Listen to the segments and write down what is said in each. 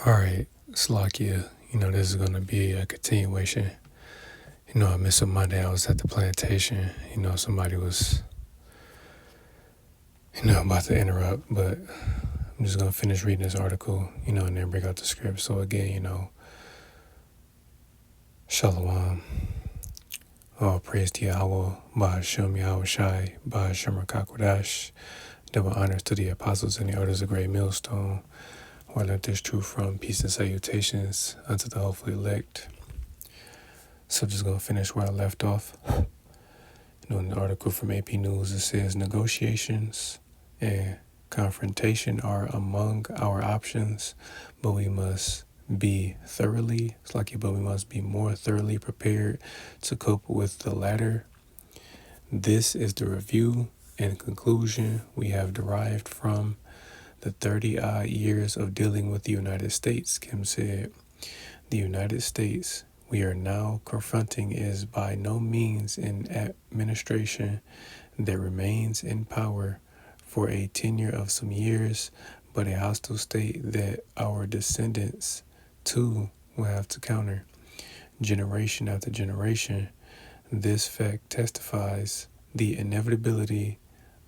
Alright, Slakia, this is going to be a continuation. I missed a Monday. I was at the plantation. Somebody was, about to interrupt, but I'm just going to finish reading this article, and then bring out the script. So again, Shalom. All praise to Yahweh, Ba'ashem Yahweh Shai, Ba'ashem Rakakwadash. Double honors to the apostles and the elders of Great Millstone, who I learned this truth from. Peace and salutations unto the hopefully elect. So just going to finish where I left off. In the article from AP News, it says negotiations and confrontation are among our options, but we must be more thoroughly prepared to cope with the latter. This is the review and conclusion we have derived from the 30-odd years of dealing with the United States, Kim said. The United States we are now confronting is by no means an administration that remains in power for a tenure of some years, but a hostile state that our descendants, too, will have to counter. Generation after generation, this fact testifies the inevitability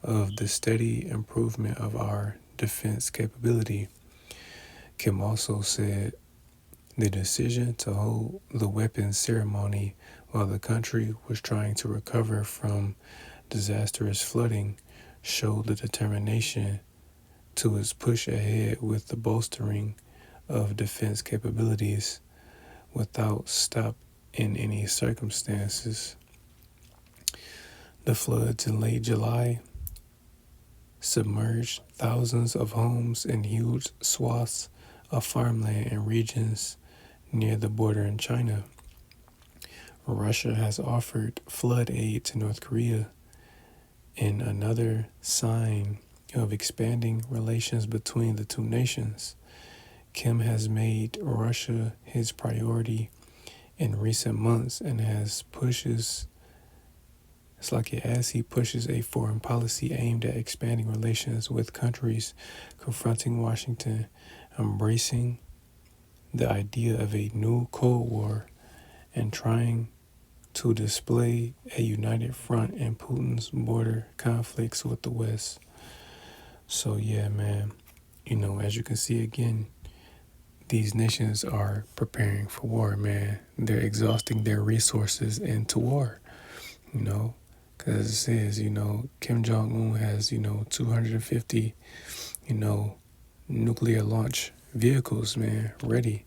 of the steady improvement of our defense capability. Kim also said, the decision to hold the weapons ceremony while the country was trying to recover from disastrous flooding showed the determination to its push ahead with the bolstering of defense capabilities without stop in any circumstances. The floods in late July submerged thousands of homes and huge swaths of farmland in regions near the border in China. Russia has offered flood aid to North Korea in another sign of expanding relations between the two nations. Kim has made Russia his priority in recent months and as he pushes a foreign policy aimed at expanding relations with countries confronting Washington, embracing the idea of a new Cold War, and trying to display a united front in Putin's border conflicts with the West. So yeah, man, as you can see again, these nations are preparing for war, man. They're exhausting their resources into war, because it says, Kim Jong-un has, 250, nuclear launch vehicles, man, ready.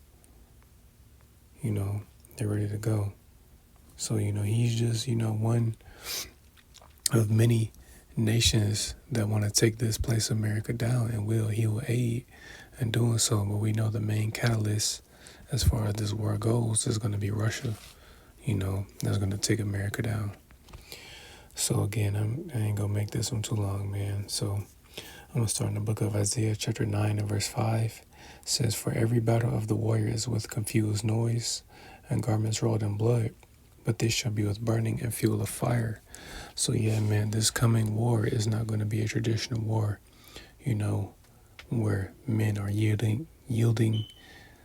They're ready to go. So, he's just, one of many nations that want to take this place, America, down, and he will aid in doing so. But we know the main catalyst as far as this war goes is going to be Russia, that's going to take America down. So again, I ain't going to make this one too long, man. So I'm going to start in the book of Isaiah chapter 9 and verse 5. It says, for every battle of the warriors with confused noise and garments rolled in blood, but this shall be with burning and fuel of fire. So yeah, man, this coming war is not going to be a traditional war, where men are yielding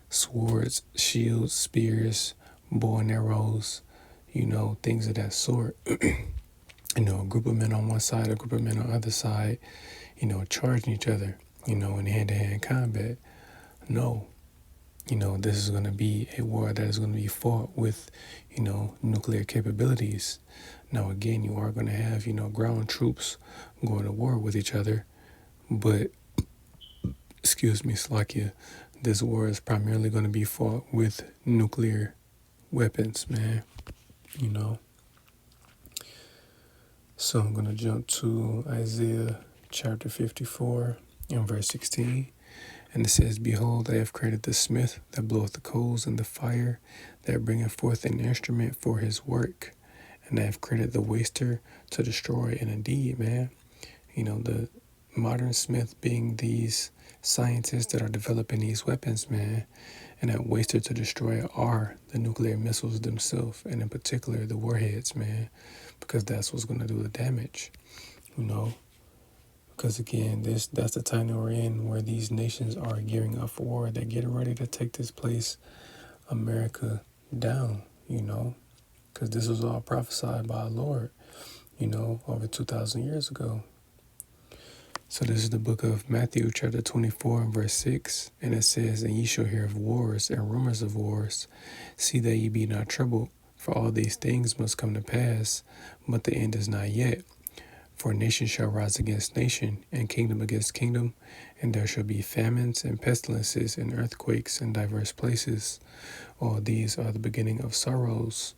swords, shields, spears, bow and arrows, things of that sort. A group of men on one side, a group of men on the other side, charging each other, in hand-to-hand combat. No. This is going to be a war that is going to be fought with, nuclear capabilities. Now, again, you are going to have, ground troops going to war with each other. But, Slakia, this war is primarily going to be fought with nuclear weapons, man. So I'm going to jump to Isaiah chapter 54 and verse 16. And it says, behold, I have created the smith that bloweth the coals and the fire that bringeth forth an instrument for his work. And I have created the waster to destroy. And indeed, man, the modern smith being these scientists that are developing these weapons, man. And that waster to destroy are the nuclear missiles themselves, and in particular the warheads, man, because that's what's going to do the damage, Because again, that's the time that we're in where these nations are gearing up for war. They're getting ready to take this place, America, down, because this was all prophesied by our Lord, over 2,000 years ago. So this is the book of Matthew chapter 24 and verse 6. And it says, "And ye shall hear of wars and rumors of wars. See that ye be not troubled, for all these things must come to pass, but the end is not yet. For nation shall rise against nation, and kingdom against kingdom, and there shall be famines and pestilences and earthquakes in diverse places. All these are the beginning of sorrows."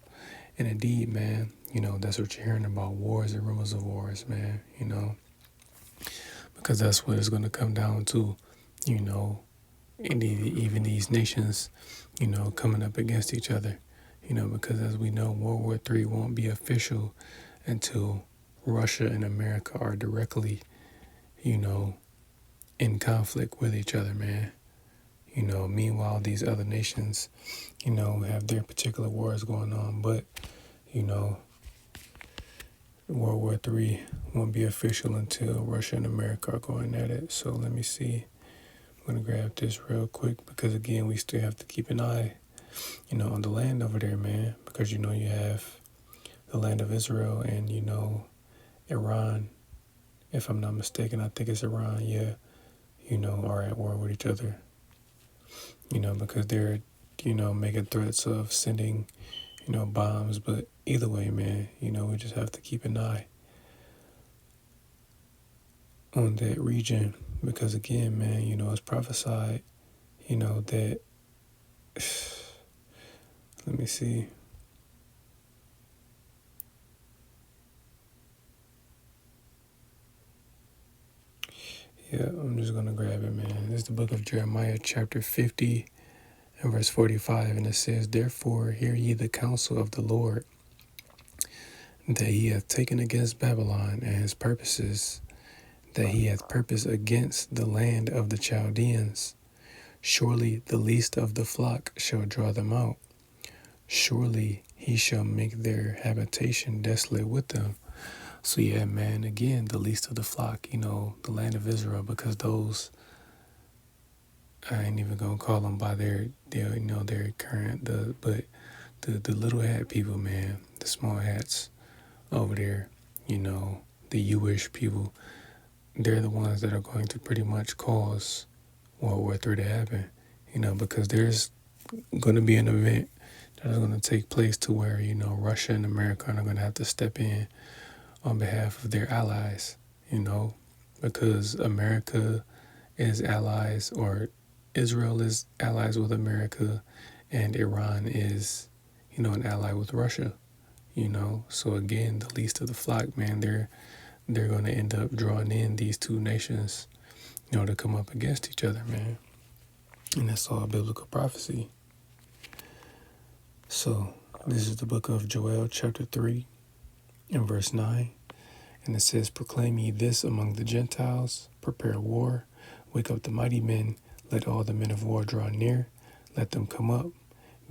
And indeed, man, that's what you're hearing about, wars and rumors of wars, man, because that's what it's going to come down to, even these nations, coming up against each other, because as we know, World War III won't be official until Russia and America are directly, in conflict with each other, man. Meanwhile, these other nations, have their particular wars going on, but, World War III won't be official until Russia and America are going at it. So let me see. I'm going to grab this real quick because, again, we still have to keep an eye, on the land over there, man. Because, you have the land of Israel and, Iran. If I'm not mistaken, I think it's Iran, yeah, are at war with each other. Because they're, making threats of sending, bombs. But either way, man, we just have to keep an eye on that region. Because again, man, it's prophesied, that, let me see. Yeah, I'm just going to grab it, man. This is the book of Jeremiah, chapter 50 and verse 45. And it says, "Therefore hear ye the counsel of the Lord, that he hath taken against Babylon, and his purposes, that he hath purposed against the land of the Chaldeans. Surely the least of the flock shall draw them out. Surely he shall make their habitation desolate with them." So yeah, man, again, the least of the flock, the land of Israel, because those, I ain't even gonna call them by their current, but the little hat people, man, the small hats over there, the Jewish people, they're the ones that are going to pretty much cause World War III to happen, because there's going to be an event that is going to take place to where, Russia and America are going to have to step in on behalf of their allies, because America is allies, or Israel is allies with America, and Iran is, an ally with Russia, So again, the least of the flock, man, they're going to end up drawing in these two nations, to come up against each other, man. And that's all biblical prophecy. So this is the book of Joel, chapter 3 and verse 9. And it says, "Proclaim ye this among the Gentiles, prepare war, wake up the mighty men, let all the men of war draw near, let them come up,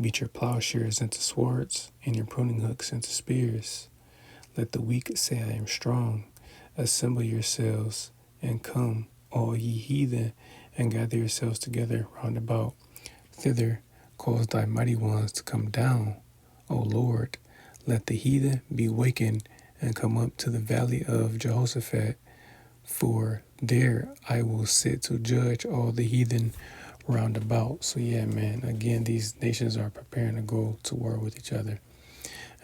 beat your plowshares into swords, and your pruning hooks into spears. Let the weak say, I am strong. Assemble yourselves, and come, all ye heathen, and gather yourselves together round about. Thither cause thy mighty ones to come down, O Lord. Let the heathen be wakened, and come up to the valley of Jehoshaphat. For there I will sit to judge all the heathen round about." So yeah, man, again, these nations are preparing to go to war with each other.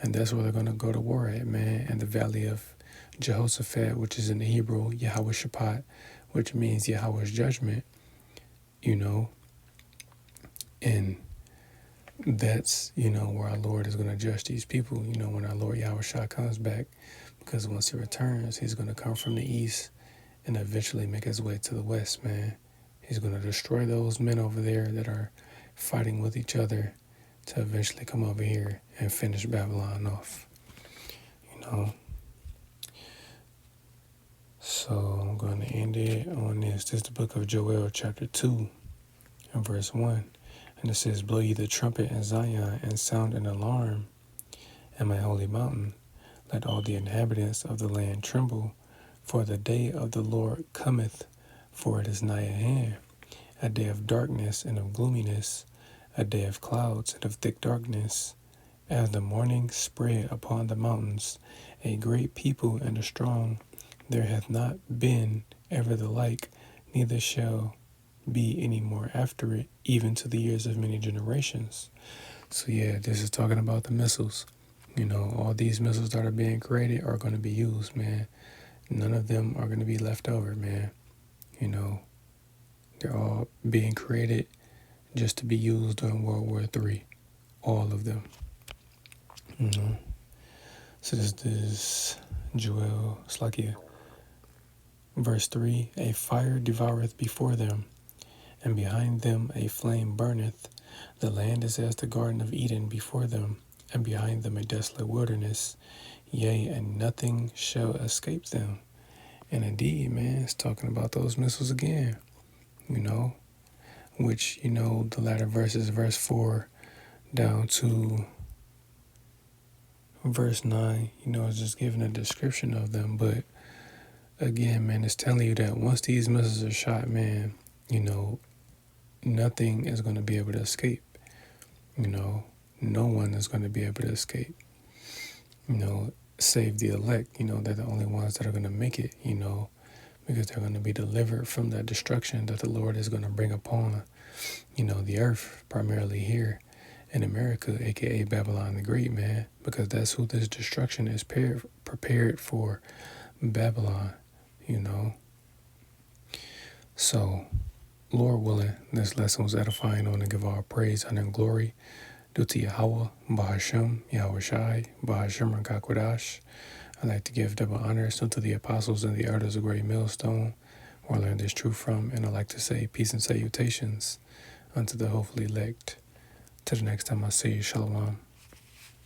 And that's where they're going to go to war at, man, in the valley of Jehoshaphat, which is in the Hebrew, Yahweh Shaphat, which means Yahweh's judgment, And that's, where our Lord is going to judge these people, when our Lord Yahweh Shah comes back. Because once he returns, he's going to come from the east and eventually make his way to the west, man. He's going to destroy those men over there that are fighting with each other to eventually come over here and finish Babylon off, So I'm going to end it on this. This is the book of Joel, chapter 2 and verse 1. And it says, "Blow ye the trumpet in Zion, and sound an alarm in my holy mountain. Let all the inhabitants of the land tremble, For the day of the Lord cometh, for it is nigh at hand, a day of darkness and of gloominess, a day of clouds and of thick darkness, as the morning spread upon the mountains, a great people and a strong. There hath not been ever the like, neither shall be any more after it, even to the years of many generations. So yeah, this is talking about the missiles. All these missiles that are being created are going to be used, man. None of them are going to be left over, man. They're all being created just to be used during World War III. All of them. So this is Joel Slakia. Verse 3, a fire devoureth before them, and behind them a flame burneth. The land is as the Garden of Eden before them, and behind them a desolate wilderness. Yea, and nothing shall escape them. And indeed, man, it's talking about those missiles again, which, the latter verses, verse 4 down to verse 9, is just giving a description of them. But again, man, it's telling you that once these missiles are shot, man, nothing is going to be able to escape. No one is going to be able to escape. Save the elect. They're the only ones that are going to make it, because they're going to be delivered from that destruction that the Lord is going to bring upon, the earth, primarily here in America, aka Babylon the Great, man, because that's who this destruction is prepared for, Babylon, So, Lord willing, this lesson was edifying. I want to give all praise, honor, and glory due to Yahweh, Bahashem, Yahweh Shai, Bahashem, Rakakwadash. I'd like to give double honors unto the apostles and the elders of Great Millstone, where I learned this truth from, and I'd like to say peace and salutations unto the hopefully elect. Till the next time I see you, Shalom.